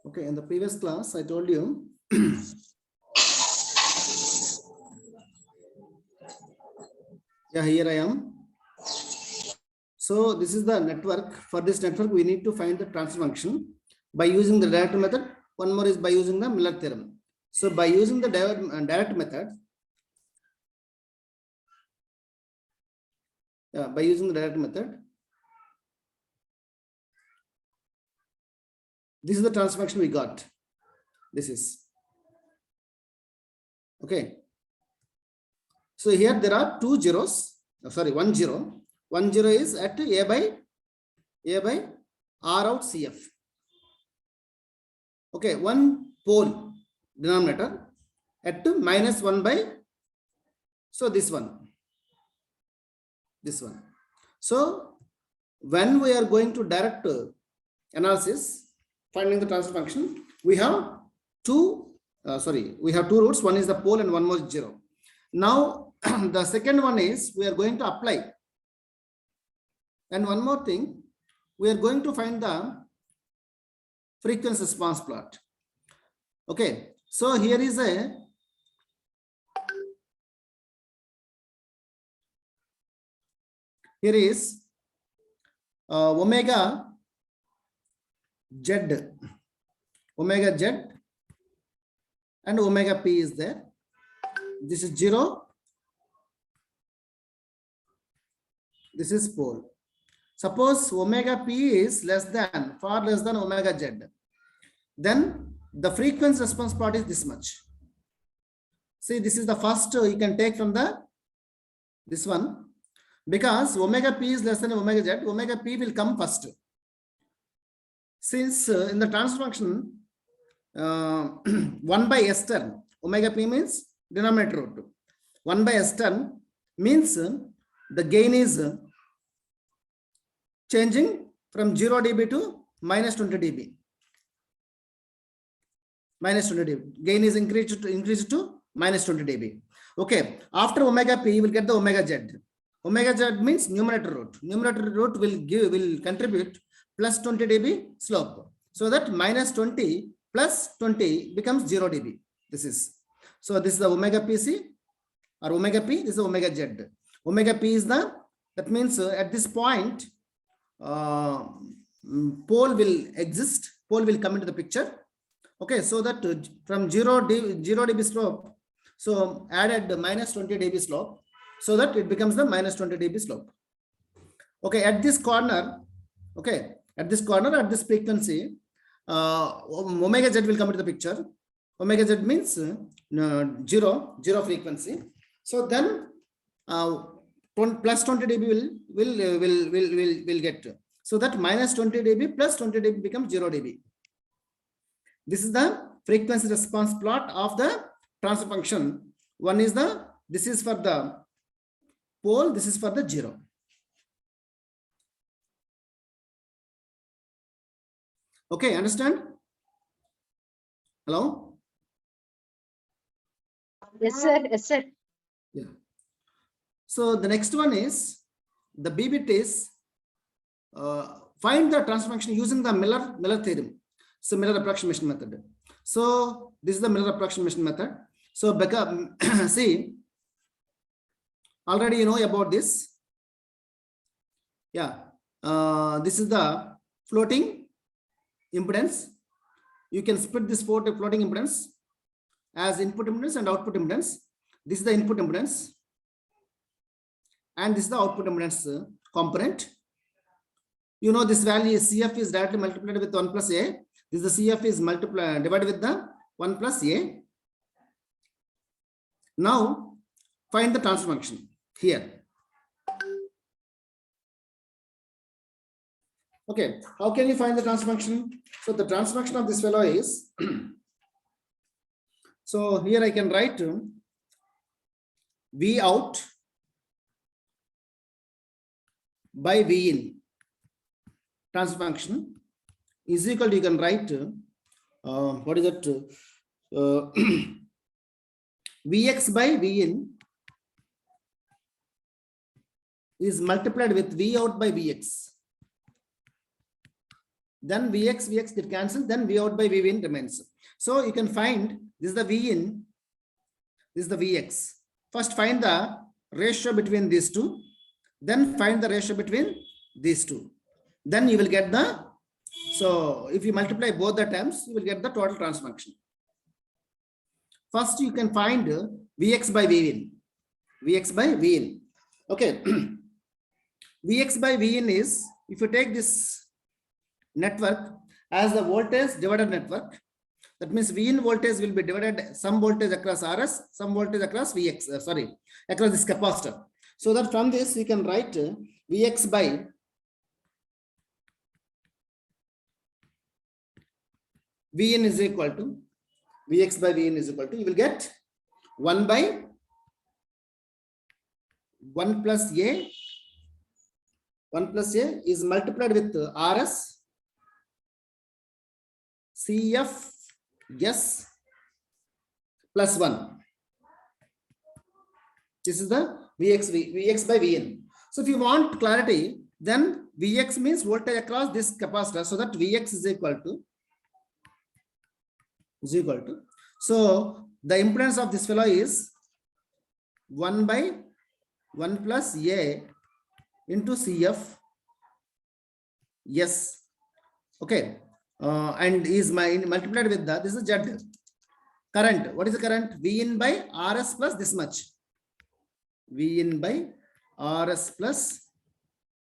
Okay, in the previous class, I told you yeah, here I am. So this is the network. For this network, we need to find the transfer function by using the direct method. One more is by using the Miller theorem. So by using the direct method, by using the direct method, this is the transfer function we got. This is okay. So here there are two zeros. Sorry, 1 0. 1 0 is at a by R out CF. Okay, one pole denominator at minus 1 by, so this one. So when we are going to direct analysis, finding the transfer function, we have two roots. One is the pole and one more 0. Now the second one is we are going to apply. And one more thing, we are going to find the frequency response plot. Okay, so here is omega z and omega p is there. This is 0. This is pole. Suppose omega p is far less than omega z. Then the frequency response plot is this much. See, this is the first you can take from this one, because omega p is less than omega z, omega p will come first. Since in the transfer function 1 by s term, omega p means denominator root. 1 by s term means the gain is changing from 0 dB to minus 20 dB. Gain is increased to minus 20 dB. Okay, after omega p, you will get the omega z. Omega z means numerator root. Numerator root will contribute plus 20 dB slope. So that minus 20 plus 20 becomes 0 dB. This is the omega pc or omega p. This is omega z. Omega p is that means at this point pole will exist. Pole will come into the picture. Okay, so that from 0 dB slope, so added minus 20 dB slope, so that it becomes the minus 20 dB slope. Okay, at this corner, at this frequency, omega z will come into the picture. Omega z means zero frequency. So then plus 20 dB will get. So that minus 20 dB plus 20 dB becomes 0 dB. This is the frequency response plot of the transfer function. This is for the pole, this is for the 0. Okay, understand? Hello? Yes, sir. Yes, sir. Yeah. So the next one is the B bit is find the transfer function using the Miller theorem. So Miller approximation method. So this is the Miller approximation method. So see, already you know about this. Yeah, this is the floating impedance. You can split this floating impedance as input impedance and output impedance. This is the input impedance, and this is the output impedance component. You know this value is CF is directly multiplied with 1 plus A. This is the CF is divided with the 1 plus A. Now find the transfer function here. Okay, how can you find the transfer function? So the transfer function of this fellow is so here I can write V out by V in transfer function is equal to, you can write what is it, Vx by V in is multiplied with V out by Vx. then Vx get cancelled, then V out by V in remains. So you can find this is the V in, this is the Vx. First find the ratio between these two, then find the ratio between these two. Then you will get the, so if you multiply both the terms, you will get the total transfer function. First you can find Vx by V in. Vx by V in. Okay. Vx by V in is, if you take this network as the voltage divided network, that means V in voltage will be divided some voltage across Rs, some voltage across Vx, across this capacitor. So that from this you can write Vx by V in is equal to, Vx by V in is equal to, you will get 1 by 1 plus A. 1 plus A is multiplied with Rs, Cf, S plus 1. This is the Vx by Vn. So if you want clarity, then Vx means voltage across this capacitor, so that Vx is equal to, so the impedance of this fellow is 1 by 1 plus A into Cf S. Okay. And is multiplied with the, this is Z. Current. What is the current? V in by Rs plus this much. V in by Rs plus,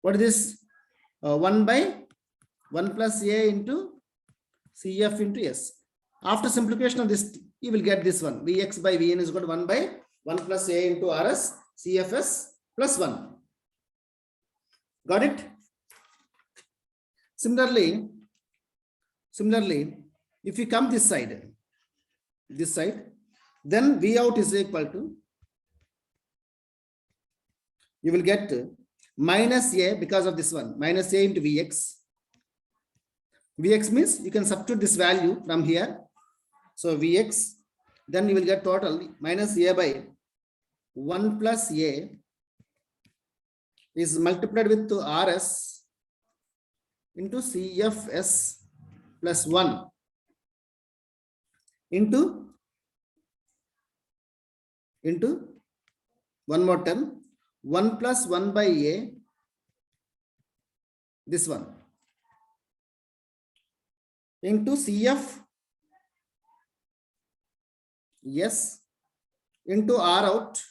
what is this? 1 by 1 plus A into Cf into S. After simplification of this, you will get this one. Vx by Vn is equal to 1 by 1 plus A into Rs Cfs plus 1. Got it? Similarly, if you come this side, then V out is equal to, you will get minus A because of this one, minus A into Vx. Vx means you can substitute this value from here. So Vx, then you will get total minus A by 1 plus A is multiplied with Rs into Cfs plus 1 into one more term, 1 plus 1 by A, this one, into Cf S into R out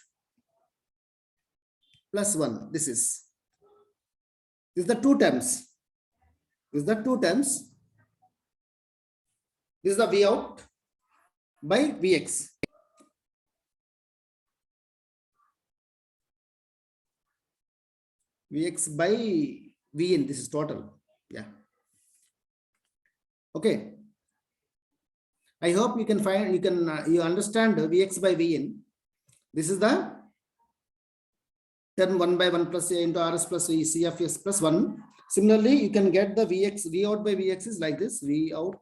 plus 1. This is the two terms. This is the V out by Vx. Vx by Vn, this is total. Yeah. Okay. I hope you can find, you understand Vx by Vn. This is the term 1 by 1 plus A into Rs plus Cfs plus 1. Similarly, you can get the V out by Vx is like this. V out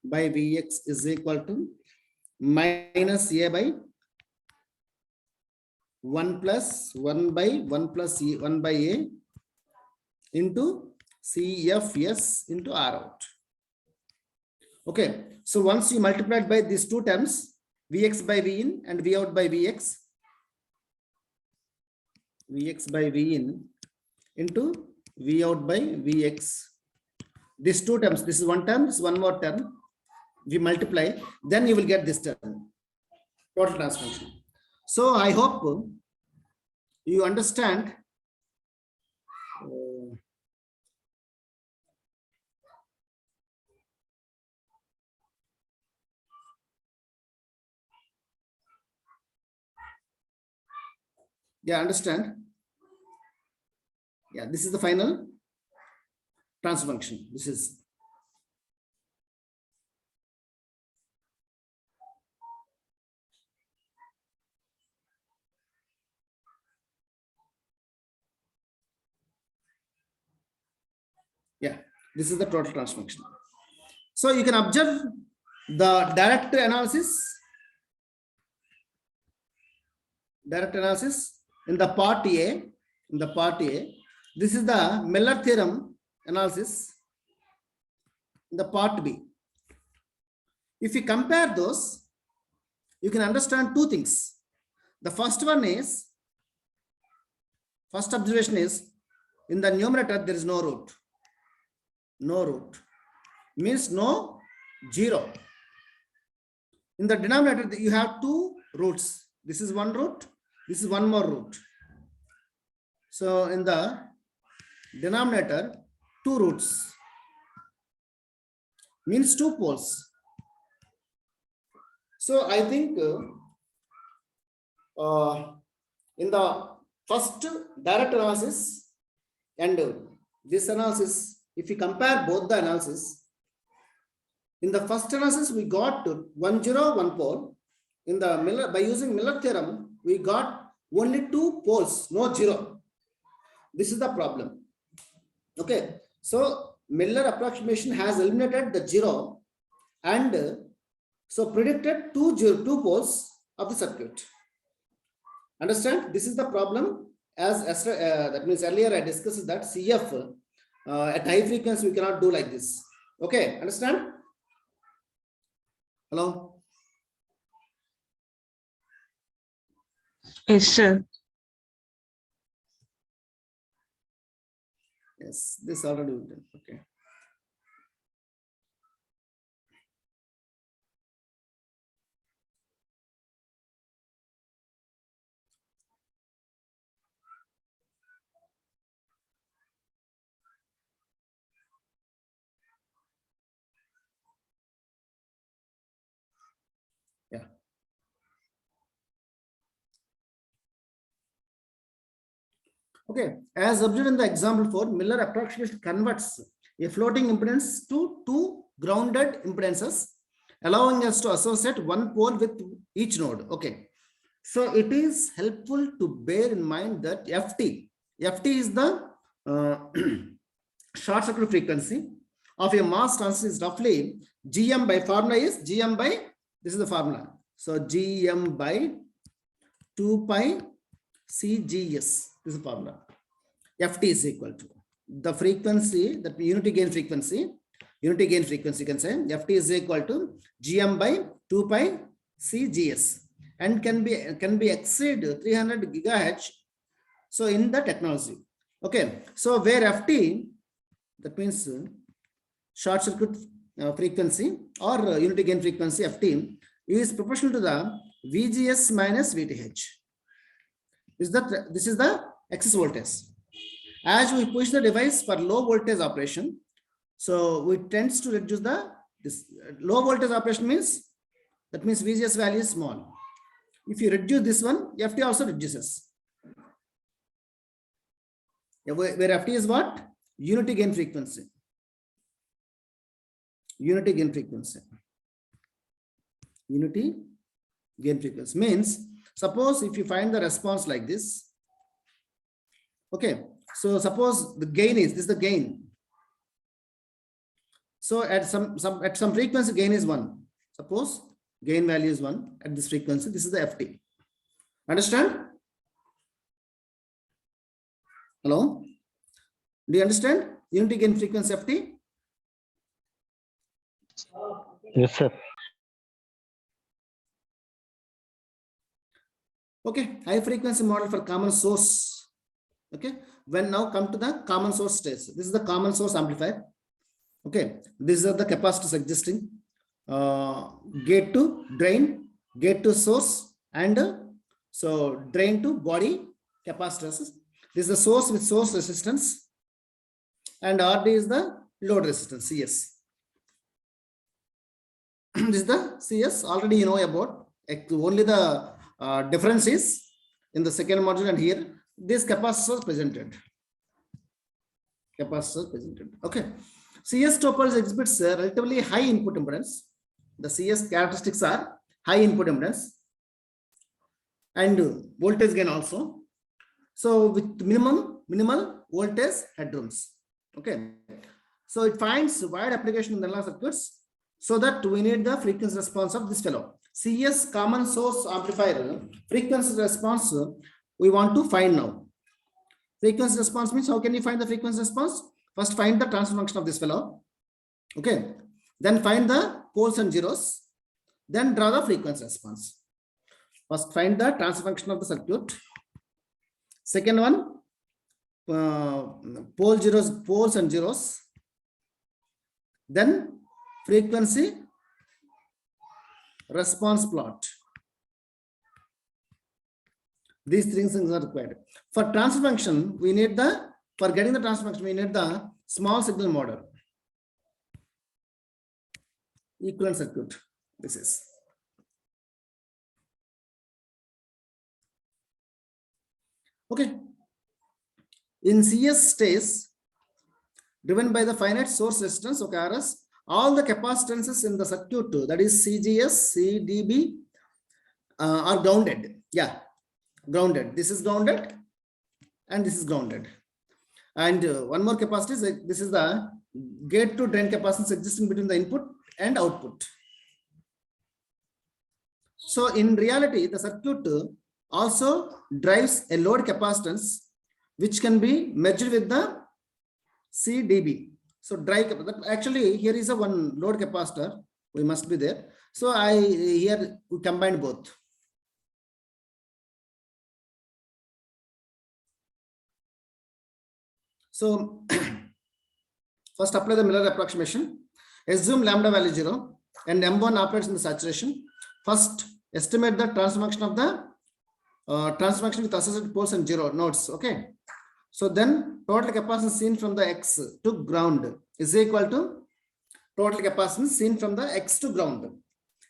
by Vx is equal to minus A by 1 plus 1 by 1 plus 1 by A into Cfs into R out. Okay. So once you multiply by these two terms, Vx by Vin and V out by Vx, Vx by Vin into V out by Vx. These two terms, this is one term, this is one more term. We multiply, then you will get this term, total transfer function. So I hope you understand. Yeah, understand. Yeah, this is the final transfer function. This is. Yeah, this is the total transfer function. So you can observe the direct analysis. In the part A, this is the Miller theorem analysis. in the part B. If you compare those, you can understand two things. The first observation is, in the numerator there is no root. No root means no 0. In the denominator you have two roots. This is one root, this is one more root. So in the denominator, two roots means two poles. So I think in the first direct analysis and this analysis, if you compare both the analysis, in the first analysis we got 1 0 1 pole. In the Miller, by using Miller theorem, we got only two poles, no 0. This is the problem. Okay, so Miller approximation has eliminated the 0 and so predicted two poles of the circuit. Understand? This is the problem. As that means earlier I discussed that CF at high frequency we cannot do like this. Okay, understand? Hello? Yes, sir. Yes, this already done. Okay. Yeah. Okay, as observed in the example 4, Miller approximation converts a floating impedance to two grounded impedances, allowing us to associate one pole with each node. Okay, so it is helpful to bear in mind that FT is the short circuit frequency of a mass transistor is roughly GM by formula is GM by, this is the formula. So GM by 2 pi CGS. This is the formula. FT is equal to the frequency, the unity gain frequency you can say FT is equal to GM by 2 pi CGS and can be exceed 300 gigahertz. So in the technology. Okay. So where FT, that means short circuit frequency or unity gain frequency FT is proportional to the VGS minus VTH. This is the excess voltage. As we push the device for low voltage operation, so we tends to reduce this low voltage operation means, that means VGS value is small. If you reduce this one, FT also reduces. Where FT is what? Unity gain frequency. Unity gain frequency. Unity gain frequency means, suppose if you find the response like this. Okay, so suppose the gain is, this is the gain. So at some frequency gain is 1. Suppose gain value is 1 at this frequency. This is the FT. Understand? Hello? Do you understand? Unity gain frequency FT? Yes, sir. Okay, high frequency model for common source. Okay, when now come to the common source stage. This is the common source amplifier. Okay, these are the capacitors existing. Gate to drain, gate to source, and so drain to body capacitors. This is the source with source resistance, and RD is the load resistance, CS. This is the CS, already you know about. Only the difference is in the second module and here, this capacitors presented. Capacitors presented. Okay. CS topology exhibits relatively high input impedance. The CS characteristics are high input impedance and voltage gain also. So with minimal voltage headrooms. Okay. So it finds wide application in the analog circuits, so that we need the frequency response of this fellow. CS common source amplifier frequency response we want to find now. Frequency response means, how can you find the frequency response? First find the transfer function of this fellow. Okay, Then find the poles and zeros. Then draw the frequency response. First, find the transfer function of the circuit. Second one, poles and zeros. Then frequency response plot. These three things are required. For transfer function, we need for getting the transfer function, we need the small signal model. Equivalent circuit. This is. Okay. In CS stage, driven by the finite source resistance, okay, RS, all the capacitances in the circuit, that is CGS, CDB, are grounded. Yeah, grounded. This is grounded, and this is grounded. And one more capacitance. This is the gate to drain capacitance existing between the input and output. So in reality, the circuit also drives a load capacitance, which can be measured with the CDB. So drive actually here is a one load capacitor. We must be there. So here we combine both. So first apply the Miller approximation. Assume lambda value 0 and M1 operates in the saturation. First estimate the transfer function of the transfer function with associated poles and zero nodes. Okay. So then total capacitance seen from the X to ground is equal to total capacitance seen from the X to ground.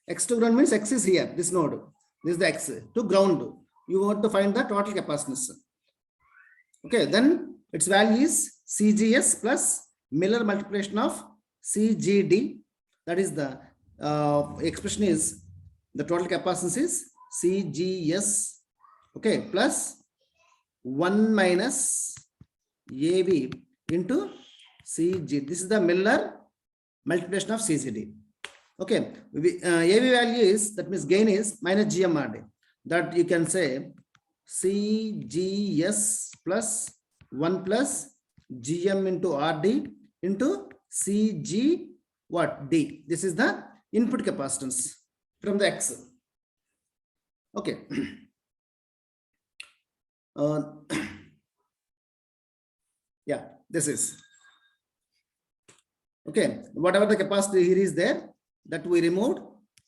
X to ground means X is here, this node. This is the X to ground. You want to find the total capacitance. Okay, then its value is CGS plus Miller multiplication of CGD. That is the expression is the total capacitance is CGS. Okay, plus 1 minus AV into CG. This is the Miller multiplication of CGD. Okay, AV value is, that means gain is minus GMRD. That you can say CGS plus 1 plus GM into RD into CG what D. This is the input capacitance from the X. Okay. Yeah, this is okay. Whatever the capacity here is there, that we removed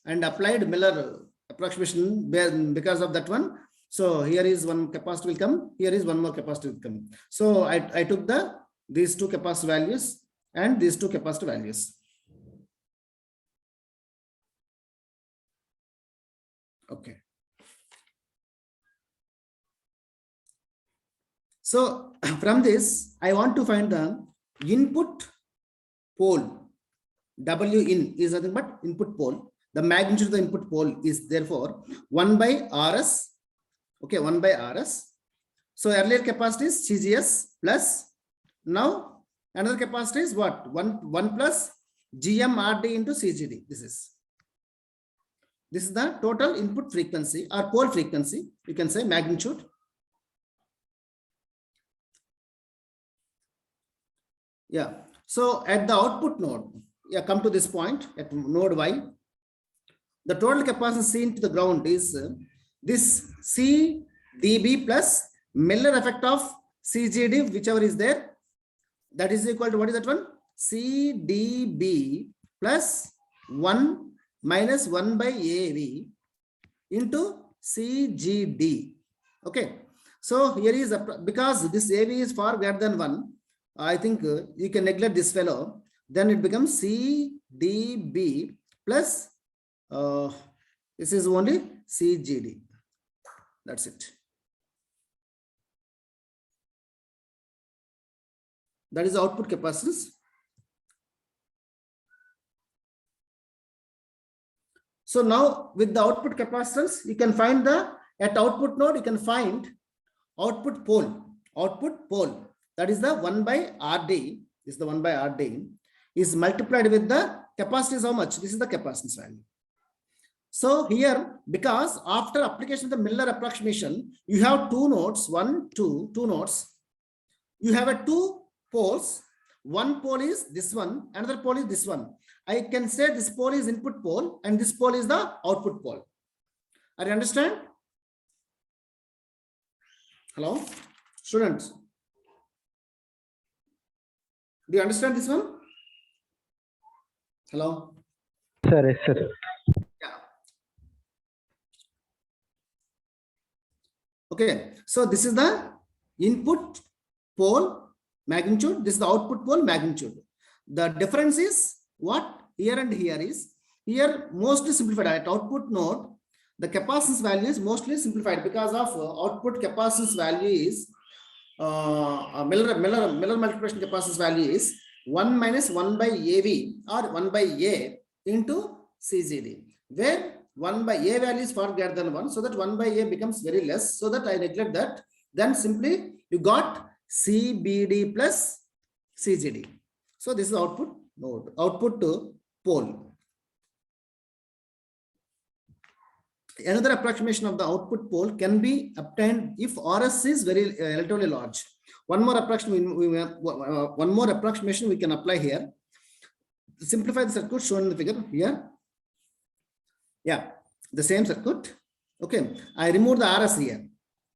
and applied Miller approximation because of that one. So here is one capacitor will come, here is one more capacitor will come. So I took these two capacitor values and these two capacitor values. Okay. So from this, I want to find the input pole. W in is nothing but input pole. The magnitude of the input pole is therefore 1 by RS. Okay, 1 by RS. So earlier capacity is CGS plus, now another capacity is what? 1 plus GMRD into CGD. This is the total input frequency or pole frequency. You can say magnitude. Yeah. So at the output node, yeah, come to this point at node Y. The total capacitance seen to the ground is this CDB plus Miller effect of CGD, whichever is there. That is equal to what is that one? CDB plus 1 minus 1 by AV into CGD. Okay. So here is because this AV is far greater than 1. I think you can neglect this fellow. Then it becomes CDB plus this is only CGD. That's it. That is output capacitance. So now with the output capacitance, you can find at output node, you can find output pole. Output pole. That is the 1 by RD. This is the 1 by RD is multiplied with the capacitance. How much? This is the capacitance value. So here, because after application of the Miller approximation, you have two nodes, two nodes. You have two poles. One pole is this one, another pole is this one. I can say this pole is input pole and this pole is the output pole. Are you understand? Hello, students. Do you understand this one? Hello. Sir, yes, sir. Yeah. Okay. So this is the input pole magnitude. This is the output pole magnitude. The difference is what here and here is here mostly simplified at output node. The capacitance value is mostly simplified because of output capacitance value is Miller multiplication capacitance value is 1 minus 1 by AV or 1 by A into CGD, where 1 by A value is far greater than 1, so that 1 by A becomes very less, so that I neglect that. Then simply you got CBD plus CGD. So this is output node, output to pole. Another approximation of the output pole can be obtained if RS is very relatively large. One more approximation we can apply here. Simplify the circuit shown in the figure here. Yeah, the same circuit. Okay, I remove the RS here.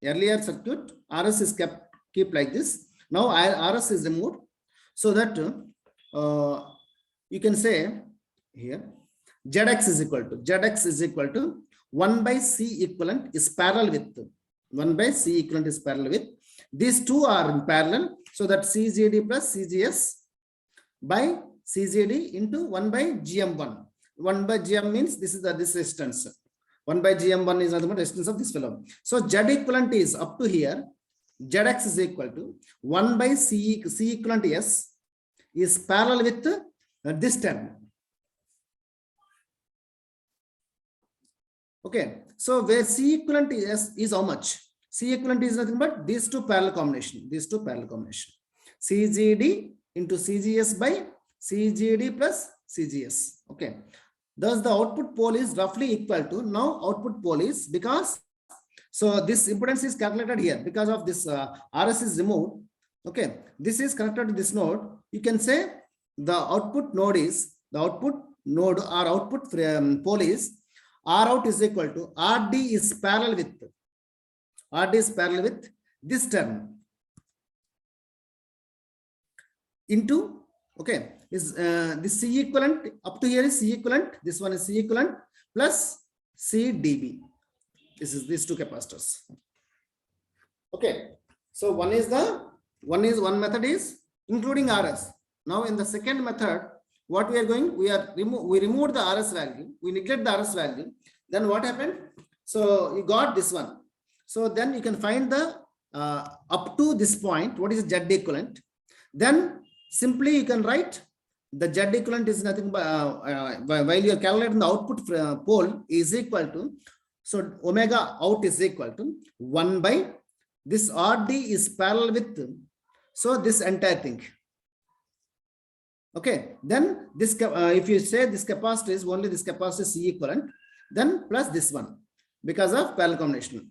Earlier circuit RS is kept like this. Now RS is removed, so that you can say here ZX is equal to 1 by C equivalent is parallel with 1 by C equivalent is parallel with these two are in parallel, so that CGD plus CGS by CGD into 1 by GM1. 1 by GM means this is this resistance. 1 by GM1 is the resistance of this fellow. So Z equivalent is up to here. ZX is equal to 1 by C equivalent S is parallel with this term. Okay, so where C equivalent is how much? C equivalent is nothing but these two parallel combination. CGD into CGS by CGD plus CGS. Okay, thus the output pole is roughly equal to, now output pole is, because so this impedance is calculated here because of this RS is removed. Okay, this is connected to this node. You can say the output node is or output pole is R out is equal to RD is parallel with this term into, okay, is this C equivalent up to here is C equivalent, this one is C equivalent plus CDB. This is these two capacitors. Okay, so one method is including RS. Now in the second method, what we are going, we removed the RS value, we neglect the RS value. Then what happened? So you got this one. So then you can find the up to this point, what is Z equivalent? Then simply you can write the Z equivalent is nothing but while you are calculating the output pole is equal to, so omega out is equal to 1 by this RD is parallel with, so this entire thing. Okay, then this if you say this capacitor is only this capacitor C equivalent, then plus this one because of parallel combination.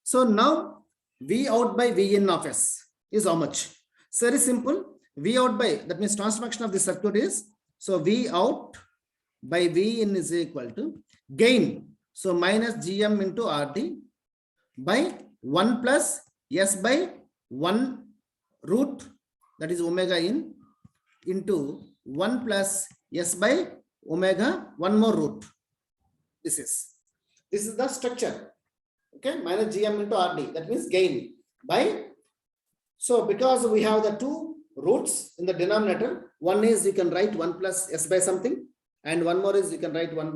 So now V out by V in of S is how much? It's very simple. V out by, that means transformation of this circuit is, so V out by V in is equal to gain, so minus GM into RD by 1 plus S by 1 root, that is omega in, into 1 plus S by omega 1 more root. This is the structure. Okay, minus GM into RD, that means gain by, so because we have the two roots in the denominator, one is you can write 1 plus S by something, and one more is you can write 1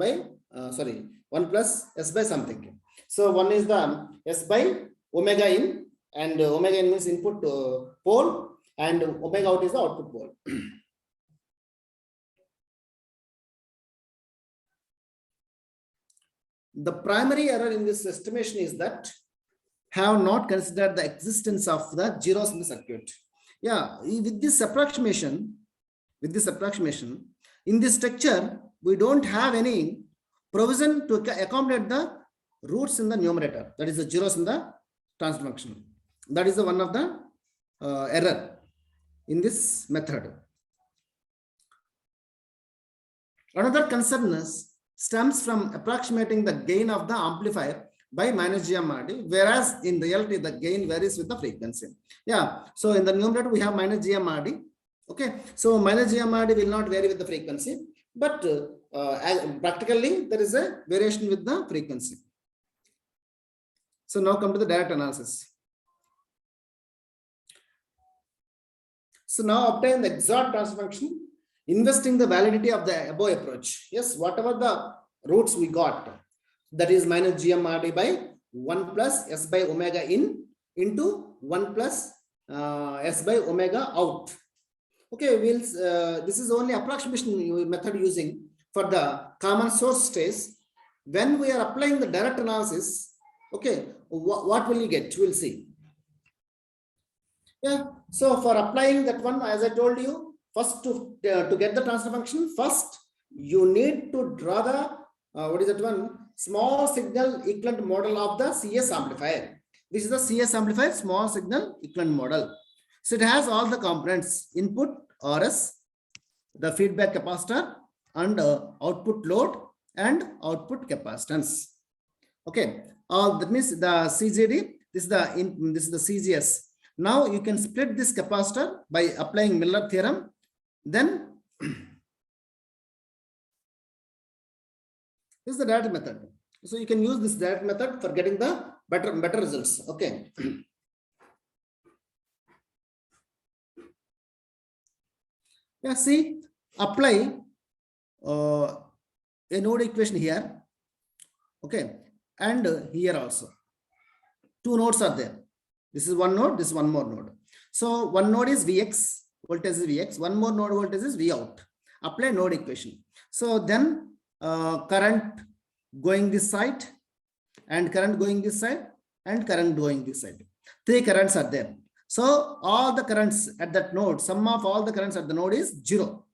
plus S by something. So one is the S by omega in, and omega in means input pole, and omega out is the output pole. The primary error in this estimation is that have not considered the existence of the zeros in the circuit. Yeah, with this approximation, in this structure, we don't have any provision to accommodate the roots in the numerator, that is the zeros in the transfer function. That is the one of the error in this method. Another concern stems from approximating the gain of the amplifier by minus GMRD, whereas in reality the gain varies with the frequency. Yeah, so in the numerator we have minus GMRD. Okay, so minus GMRD will not vary with the frequency, but practically there is a variation with the frequency. So now come to the direct analysis. So now obtain the exact transfer function, investing the validity of the above approach. Yes, whatever the roots we got, that is minus GMRD by 1 plus S by omega in into 1 plus S by omega out. Okay, we'll this is only approximation method using for the common source space. When we are applying the direct analysis, okay, what will you get? We'll see. Yeah, so for applying that one, as I told you, first to get the transfer function, first you need to draw the what is that one? Small signal equivalent model of the CS amplifier. This is the CS amplifier small signal equivalent model. So it has all the components: input RS, the feedback capacitor, and output load and output capacitance. Okay, that means the CGD. This is the CGS. Now you can split this capacitor by applying Miller theorem. Then this is the direct method. So you can use this direct method for getting the better results. Okay. Yeah, see, apply a node equation here. Okay, and here also. Two nodes are there. This is one node, this is one more node. So one node is Vx, voltage is Vx, one more node voltage is Vout. Apply node equation. So then current going this side, and current going this side, and current going this side. Three currents are there. So all the currents at that node, sum of all the currents at the node is 0.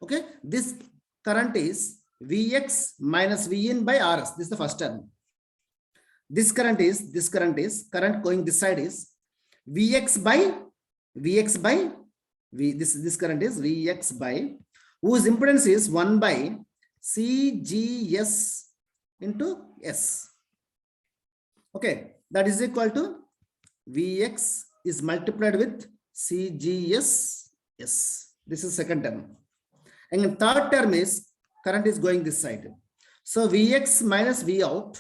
Okay, this current is Vx minus Vin by Rs. This is the first term. This current current going this side is Vx by V. This current is Vx by whose impedance is 1 by CGS into S. Okay, that is equal to Vx is multiplied with CGS S. This is second term. And the third term is current is going this side. So Vx minus Vout.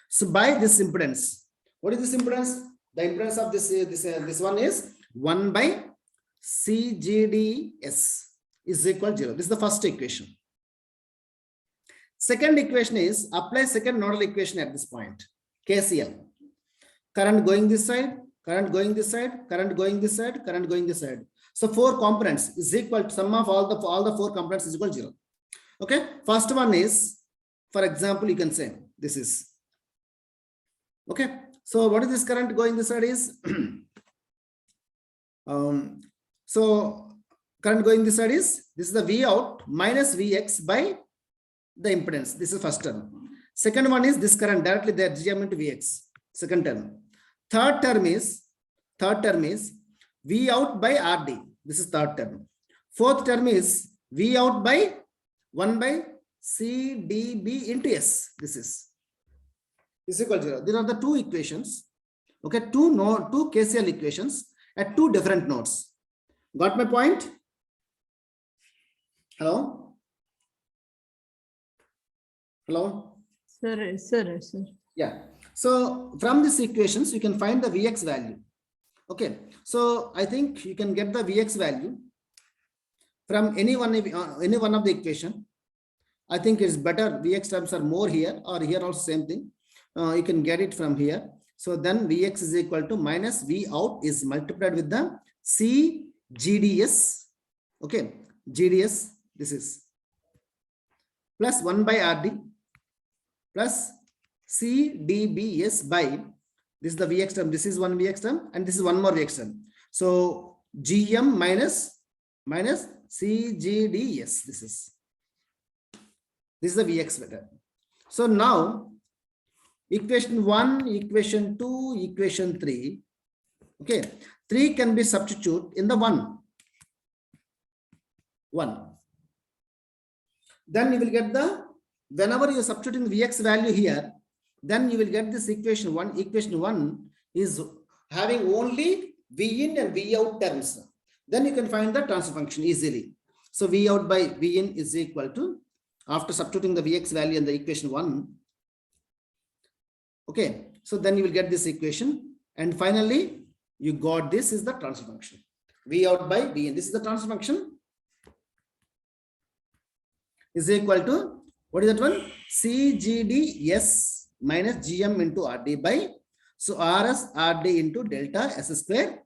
So by this impedance, what is this impedance? The impedance of this one is 1 by CGDS is equal to 0. This is the first equation. Second equation is apply second nodal equation at this point. KCL. Current going this side, current going this side, current going this side, current going this side. So four components is equal to sum of all the four components is equal to 0. Okay, first one is, for example, you can say this is. Okay, so what is this current going this side is? So current going this side is, this is the V out minus Vx by the impedance. This is first term. Second one is this current directly there, Gm into Vx. Second term. Third term is V out by Rd. This is third term. Fourth term is V out by 1 by CdB into S. This is equal to 0. These are the two equations. Okay, two KCL equations at two different nodes. Got my point? Hello? Hello? Sir. Yeah. So from these equations, you can find the Vx value. Okay. So I think you can get the Vx value from any one of the equation. I think it's better. Vx terms are more here, or here also same thing. You can get it from here. So then Vx is equal to minus V out is multiplied with the CGDS. Okay. GDS, this is plus 1 by Rd plus CdBs by, this is the Vx term, this is one Vx term, and this is one more Vx term. So Gm minus CGDS, this is the Vx vector. So now equation 1, equation 2, equation 3, Okay, 3 can be substituted in the 1. Then you will get the, whenever you are substituting Vx value here, then you will get this equation 1. Equation 1 is having only V in and V out terms. Then you can find the transfer function easily. So V out by V in is equal to, after substituting the Vx value in the equation 1. Okay, so then you will get this equation, and finally you got this is the transfer function. V out by V in. This is the transfer function. Is equal to, what is that one? CGDS minus GM into RD by, so RS RD into delta S square.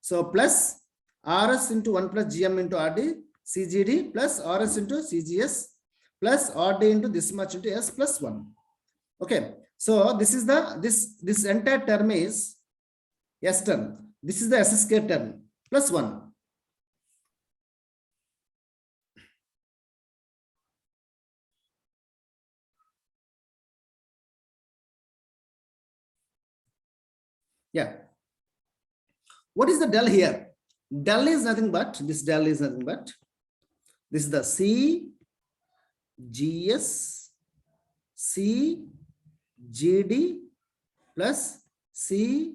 So plus RS into 1 plus GM into RD CGD plus RS into CGS plus RD into this much into S plus 1. Okay. So this is the, this entire term is S term. This is the S square term plus 1. Yeah. What is the del here? Del is nothing but, this del is nothing but, this is the C, GS, C, GD plus C,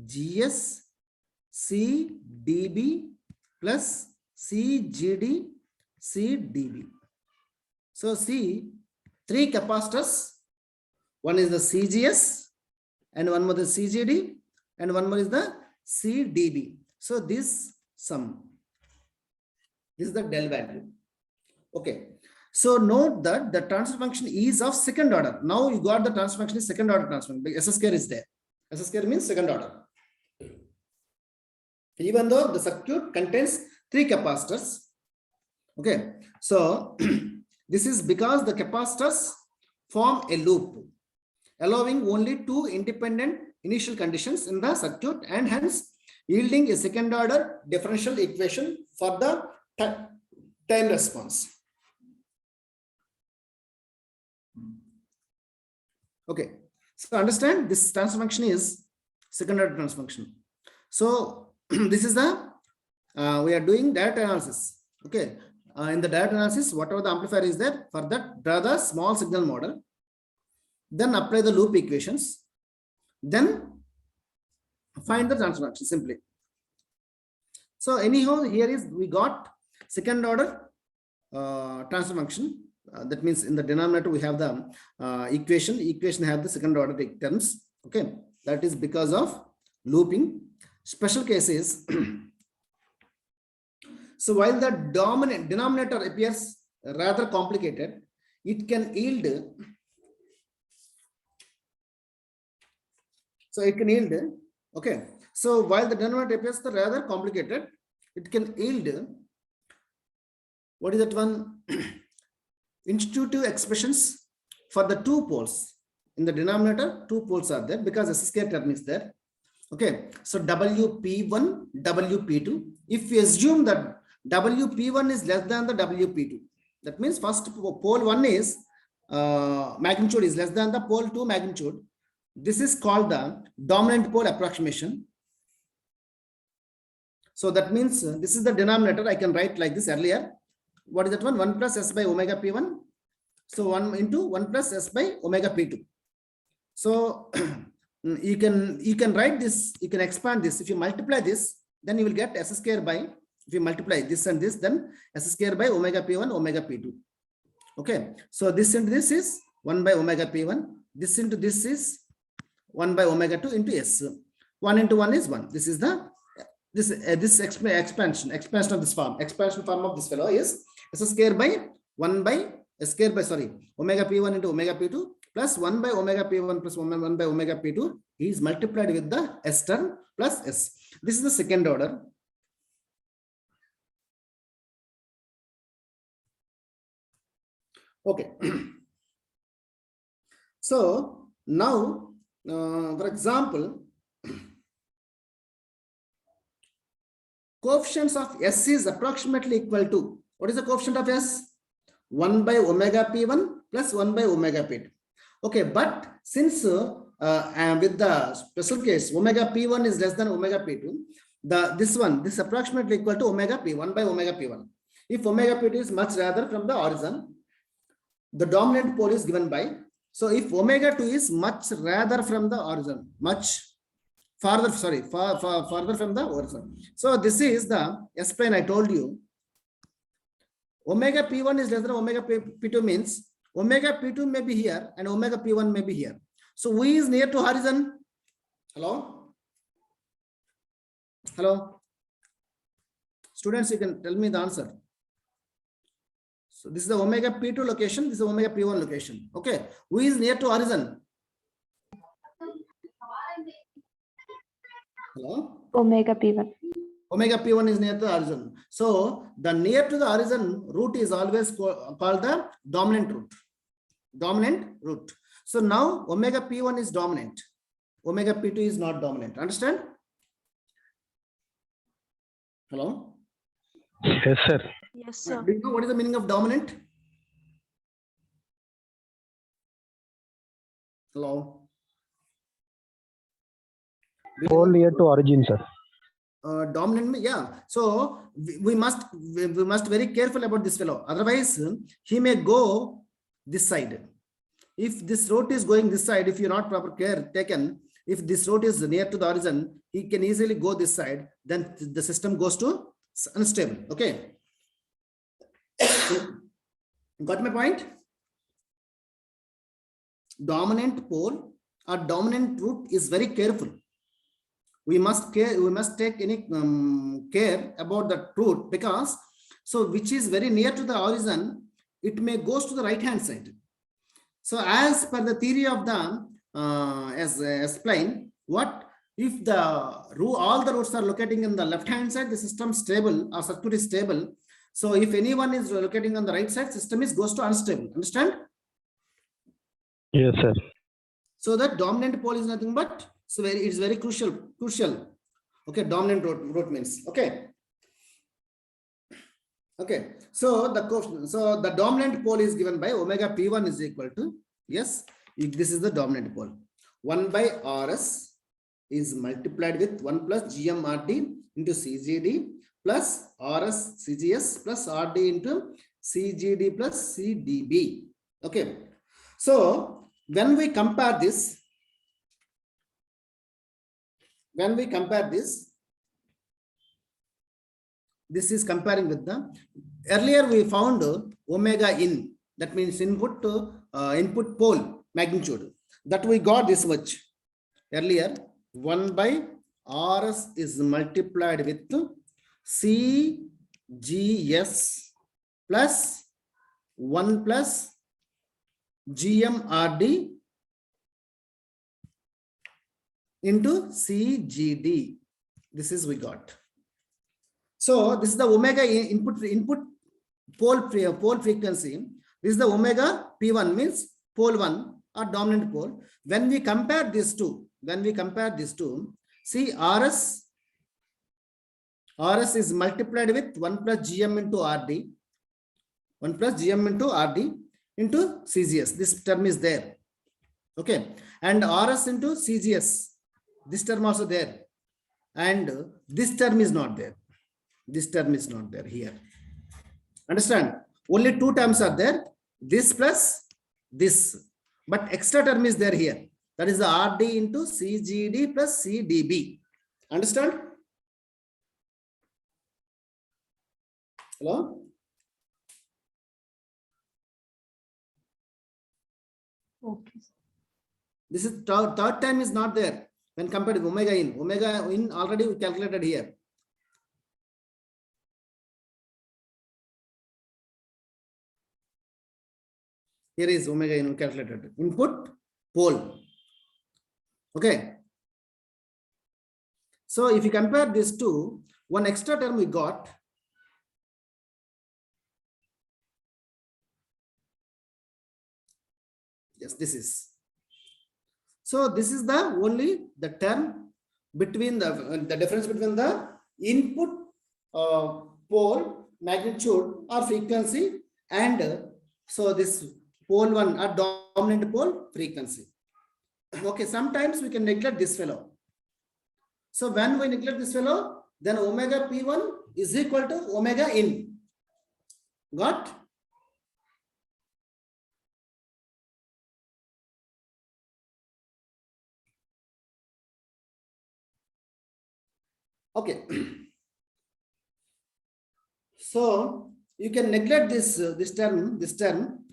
GS, C, DB plus C, GD, C, DB. So see, 3 capacitors, one is the CGS and one more is CGD and one more is the CDB. So this sum, this is the del value. Okay. So note that the transfer function is of second order. Now you got the transfer function is second order transfer function. S square is there. S square means second order. Even though the circuit contains 3 capacitors. Okay. So this is because the capacitors form a loop, allowing only 2 independent initial conditions in the circuit and hence yielding a second order differential equation for the time response. Okay, so understand this transfer function is second order transfer function. So this is the we are doing data analysis. Okay, in the data analysis, whatever the amplifier is there, for that draw the small signal model, then apply the loop equations, then find the transfer function simply. So anyhow, here is we got second order transfer function. That means in the denominator we have the equation have the second order terms. Okay, that is because of looping. Special cases. So while the dominant denominator appears rather complicated, it can yield. So it can yield. Okay. So while the denominator appears rather complicated, it can yield. What is that one? Institutive expressions for the 2 poles. In the denominator, 2 poles are there because S square term is there. Okay. So WP1, WP2. If we assume that WP1 is less than the WP2, that means first pole 1 is magnitude is less than the pole 2 magnitude. This is called the dominant pole approximation. So that means this is the denominator. I can write like this earlier. What is that one? 1 plus S by omega P1. So 1 into 1 plus S by omega P2. So you can write this, you can expand this. If you multiply this, then you will get S square by, if you multiply this and this, then S square by omega P1, omega P2. Okay. So this into this is 1 by omega P1. This into this is 1 by omega 2 into S. 1 into 1 is 1. This is the expansion of this form. Expansion form of this fellow is S square by 1 by S square by omega P1 into omega P2 plus 1 by omega P1 plus 1 by omega P2 is multiplied with the S term plus S. This is the second order. Okay. So now, for example, coefficients of S is approximately equal to, what is the coefficient of S? 1 by omega P1 plus 1 by omega P2. Okay, but since and with the special case, omega P1 is less than omega P2, this approximately equal to omega P1 by omega P1. If omega P2 is much rather from the origin, the dominant pole is given by, so if omega 2 is much rather from the origin, much farther, sorry, farther from the origin. So this is the S-plane I told you. Omega P1 is less than omega P2 means omega P2 may be here and omega P1 may be here. So who is near to horizon? Hello? Hello? Students, you can tell me the answer. So this is the omega P2 location, this is omega P1 location. Okay. Who is near to horizon? Hello? Omega P1. Omega P1 is near to the horizon. So the near to the horizon root is always called the dominant root. Dominant root. So now omega P1 is dominant. Omega P2 is not dominant. Understand? Hello? Yes, sir. Yes, sir. Do you know what is the meaning of dominant? Hello? Pole near to origin, sir. Dominant, yeah. So we must very careful about this fellow. Otherwise, he may go this side. If this road is going this side, if you're not proper care taken, if this road is near to the origin, he can easily go this side. Then the system goes to unstable. Okay. Got my point? Dominant pole or dominant root is very careful. We must take any care about the root, because so which is very near to the origin, it may goes to the right hand side. So as per the theory of the as explained, what if the all the roots are locating in the left hand side, the system stable or circuit is stable. So if anyone is locating on the right side, system is goes to unstable. Understand? Yes, sir. So that dominant pole is nothing but, so it's very crucial. Okay, dominant root means, okay. Okay, so the dominant pole is given by omega P1 is equal to, yes, if this is the dominant pole, 1 by RS is multiplied with 1 plus GMRD into CGD plus RS CGS plus RD into CGD plus CDB. Okay, so when we compare this, this is comparing with the earlier we found omega in, that means input pole magnitude, that we got this much earlier. 1 by RS is multiplied with CGS plus 1 plus GMRD into CGD. This is we got. So this is the omega input pole frequency. This is the omega P1 means pole 1 or dominant pole. When we compare these two, see RS is multiplied with 1 plus GM into RD, 1 plus GM into RD into CGS. This term is there. Okay, and RS into CGS. This term also there, and this term is not there. This term is not there here. Understand? Only two terms are there. This plus this, but extra term is there here. That is the RD into CGD plus CDB. Understand? Hello? Okay. This is third time is not there when compared to omega in. Omega in already we calculated here. Here is omega in calculated. Input pole. Okay. So if you compare these two, one extra term we got. Yes, this is. So this is the only the term between the difference between the input pole magnitude or frequency and so this pole 1 or dominant pole frequency. Okay, sometimes we can neglect this fellow. So when we neglect this fellow, then omega P1 is equal to omega in. Got? Okay. So you can neglect this term.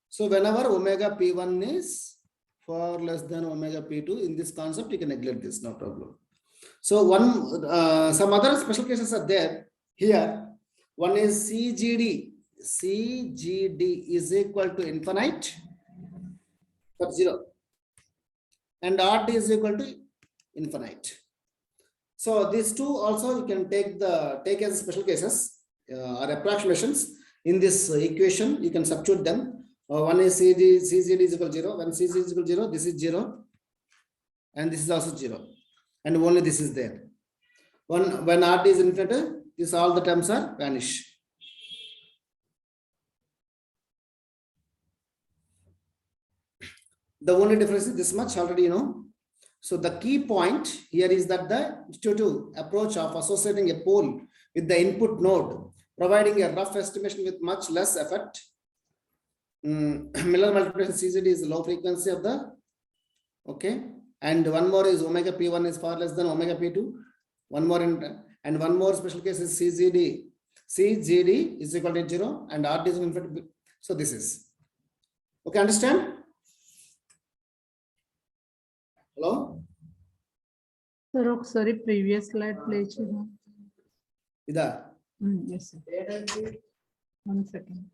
So whenever omega P1 is far less than omega P2, in this concept, you can neglect this, no problem. So some other special cases are there here. One is CGD. CGD is equal to infinite for 0. And RD is equal to infinite. So these two also you can take as special cases or approximations in this equation. You can substitute them. One is CGD is equal to 0. When CG is equal to 0, this is 0. And this is also 0. And only this is there. When RD is infinite, this all the terms are vanish. The only difference is this much already you know. So the key point here is that the intuitive approach of associating a pole with the input node, providing a rough estimation with much less effort. Miller multiplication CGD is the low frequency of the, okay. And one more is omega P1 is far less than omega P2. One more and one more special case is CGD. CGD is equal to 0 and RD is infinite. So this is, okay, understand? Hello? Sir, sorry, previous slide play cheyna. Ida. Yes, sir. 1 second.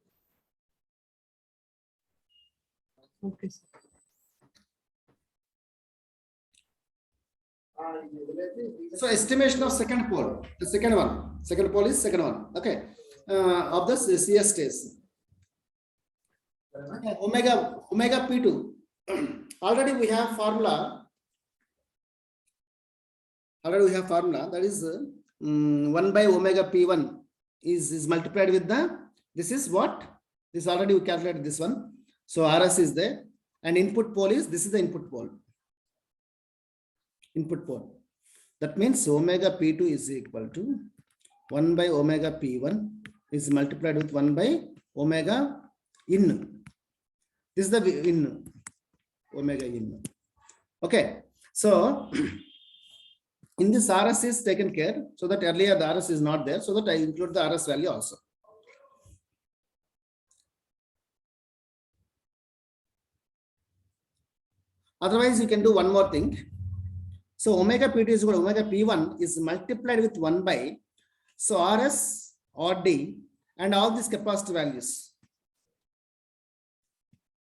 Okay, sir. So estimation of second pole, the second pole is second one, okay, of the CS states. Omega P2. Already we have formula. That is 1 by omega P1 is multiplied with this is what? This already we calculated this one. So RS is there and input pole is, this is the input pole. That means omega P2 is equal to 1 by omega P1 is multiplied with 1 by omega in. This is the in, omega in. Okay. So in this RS is taken care, so that earlier the RS is not there, so that I include the RS value also. Otherwise, you can do one more thing. So omega P2 is equal to omega P1 is multiplied with 1 by, so RS, RD, and all these capacitor values.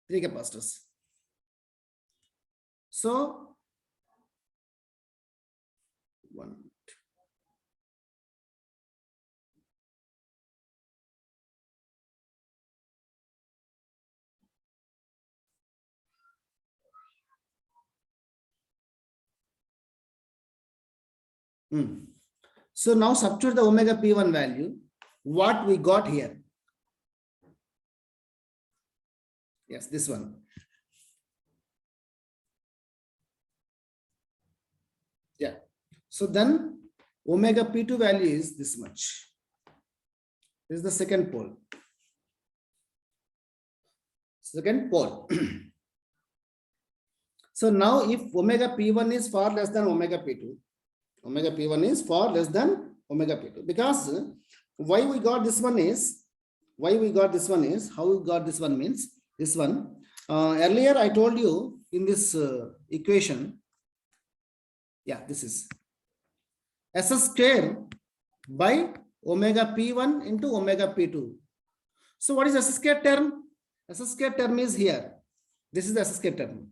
3 capacitors. So 1. So now substitute the omega P1 value. What we got here? Yes, this one. Yeah. So then omega P2 value is this much. This is the second pole. So now if omega P1 is far less than omega P2, omega P1 is far less than omega P2, because why we got this one is, how we got this one means this one. Earlier I told you in this equation, yeah, this is SS square by omega P1 into omega P2. So what is SS square term? SS square term is here. This is the SS square term.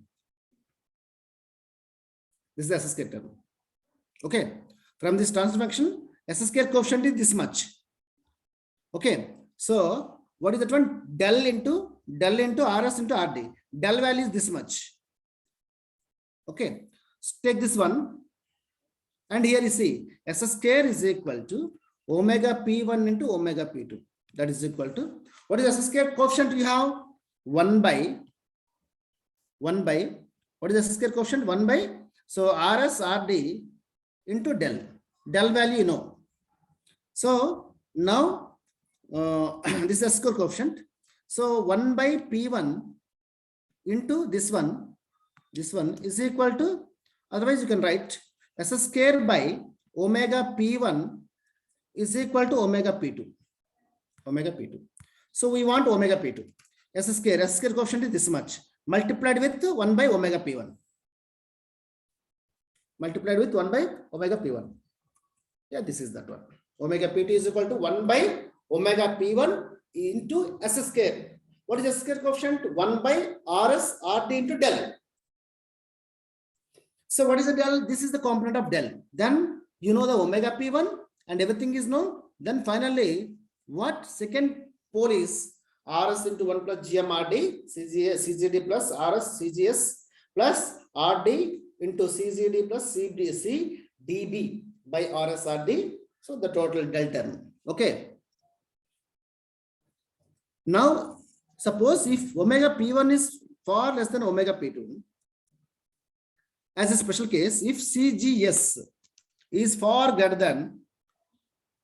This is the SS square term. Okay. From this transfer function, SS square coefficient is this much. Okay. So what is that one? Del into RS into RD. Del value is this much. Okay. So take this one. And here you see SS square is equal to omega P1 into omega P2. That is equal to, what is SS square coefficient you have? 1 by What is the S square coefficient? 1 by, so RS RD into del. Del value you know. So now this is S square coefficient. So 1 by P1 into this one is equal to, otherwise you can write S square by omega P1 is equal to omega P2. Omega P2. So we want omega P2. S square coefficient is this much, multiplied with 1 by omega P1. Multiplied with 1 by omega P1. Yeah, this is that one. Omega P2 is equal to 1 by omega P1 into S square. What is S square coefficient? 1 by RS RD into del. So what is the del? This is the component of del. Then you know the omega P1 and everything is known. Then finally, what second pole is RS into 1 plus GM RD, CGD plus RS CGS plus RD into CGD plus CDB by RS RD. So the total del term. Okay. Now, suppose if omega P1 is far less than omega P2, as a special case, if CGS is far greater than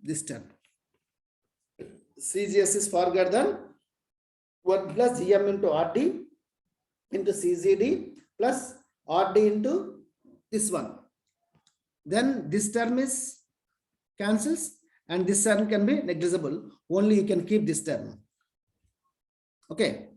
this term, CGS is far greater than 1 plus GM into RD into CGD plus RD into this one, then this term is cancels and this term can be negligible. Only you can keep this term. Okay.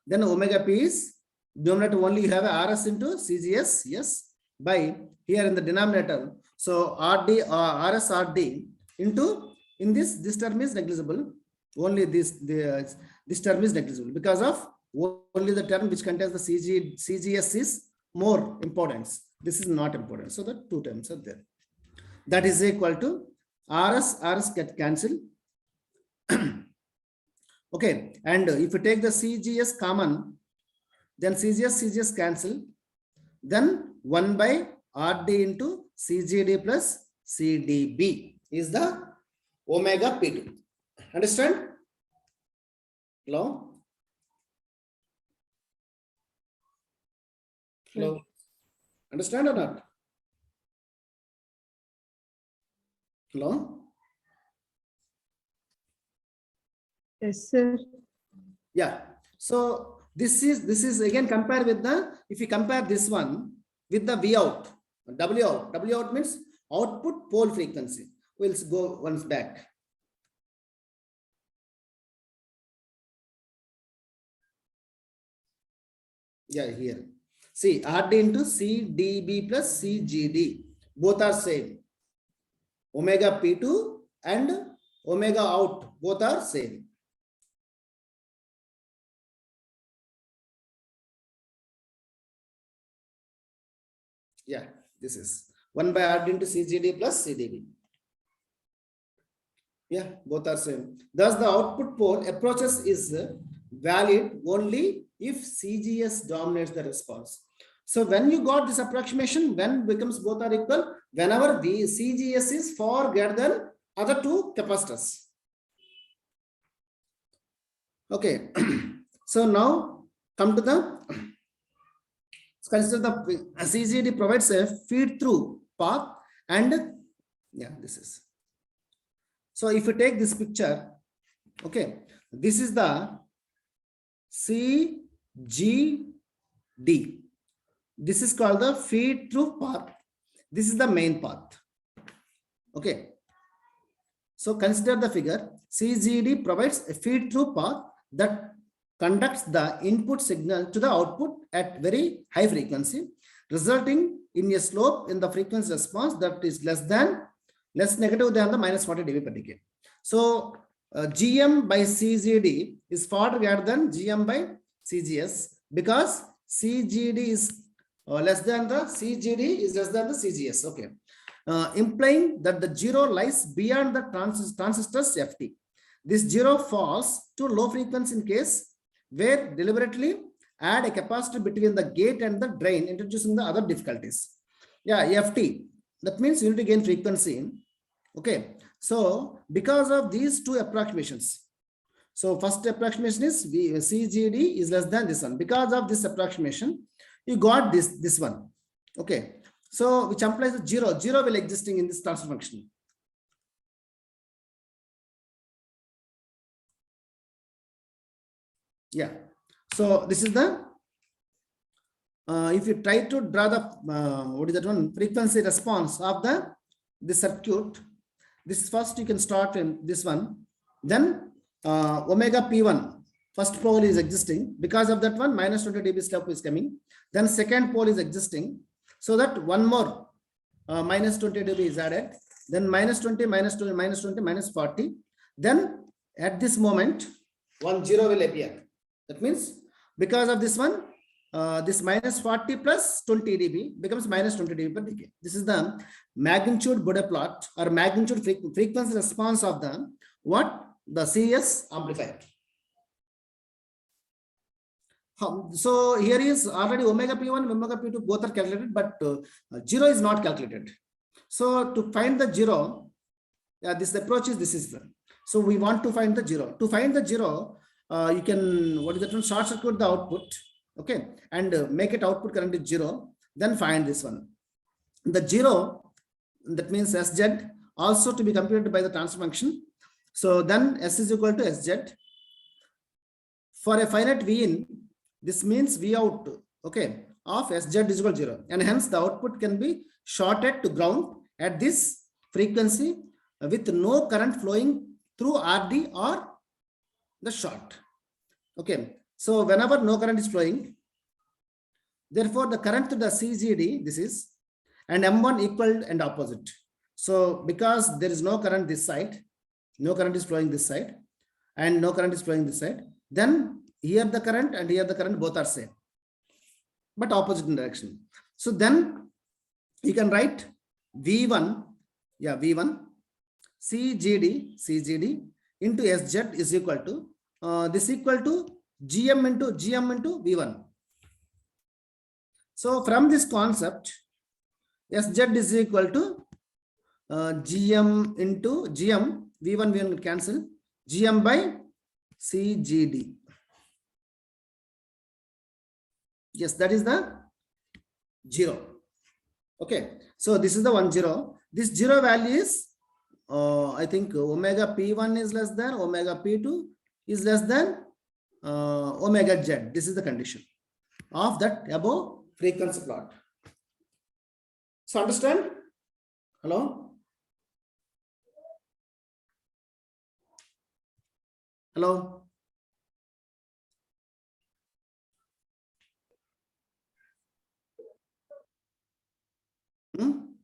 Then omega P is denominator, only you have a RS into CGS, yes, by here in the denominator. So RD or RS RD into, in this term is negligible. Only this term is negligible because of only the term which contains the CGS is more importance. This is not important. So the two terms are there. That is equal to RS get cancelled. Okay, and if you take the CGS common, then CGS cancel. Then 1 by RD into CGD plus CDB is the omega P2. Understand? Hello? Hello? Understand or not? Hello? Yes, sir. Yeah. So this is again compare with the, if you compare this one with the V out, W out. W out means output pole frequency. We'll go once back. Yeah, here. See, RD into CDB plus CGD. Both are same. Omega P2 and omega out. Both are same. Yeah, this is 1 by RD into CGD plus CDB. Yeah, both are same. Thus, the output pole approaches is valid only if CGS dominates the response. So when you got this approximation, when becomes both are equal, whenever the CGS is far greater than other two capacitors. Okay. So now come to the, consider the CGD provides a feed through path and yeah, this is. So if you take this picture, okay, this is the CGD. This is called the feed through path. This is the main path. Okay. So consider the figure. CGD provides a feed through path that conducts the input signal to the output at very high frequency, resulting in a slope in the frequency response that is less negative than the minus 40 dB per decade. So GM by CGD is far greater than GM by CGS because CGD is less than the CGD is less than the CGS. Okay, implying that the zero lies beyond the transistors FT. This zero falls to low frequency in case where deliberately add a capacitor between the gate and the drain, introducing the other difficulties. Yeah, FT. That means unity gain frequency. Okay, so because of these two approximations, So first approximation is CGD is less than this one. Because of this approximation, you got this one. Okay. So which implies that 0 will existing in this transfer function. Yeah. So this is the if you try to draw the what is that one, frequency response of the circuit. This first you can start in this one. Then omega P1 first pole is existing. Because of that one, minus 20 dB slope is coming. Then second pole is existing. So that one more minus 20 dB is added. Then minus 20, minus 20, minus 20, minus 40. Then at this moment, 1 0 will appear. That means because of this one, this minus 40 plus 20 dB becomes minus 20 dB per decade. This is the magnitude Bode plot or magnitude frequency response of the what? The CES amplifier. So here is already omega P1, omega P2 both are calculated, but 0 is not calculated. So to find the 0, this approach is this is the. So we want to find the 0. To find the 0, you can what is that one, short circuit the output, okay, and make it output current is 0. Then find this one. The 0, that means SZ also to be computed by the transfer function. So then S is equal to SZ. For a finite V in, this means V out, okay, of SZ is equal to 0, and hence the output can be shorted to ground at this frequency with no current flowing through RD or the short. Okay, so whenever no current is flowing, therefore the current to the CGD, this is, and M1 equal and opposite. So because there is no current this side, no current is flowing this side, and no current is flowing this side, then here the current and here the current both are same, but opposite in direction. So then you can write V1, V1 CGD into SZ is equal to this equal to GM into V1. So from this concept, SZ is equal to GM into GM, V1 will cancel, GM by CGD. Yes, that is the 0. Okay, so this is the 1 0. This 0 value is I think omega P1 is less than omega P2 is less than omega Z. This is the condition of that above frequency plot. So understand? Hello? Hello? Hmm?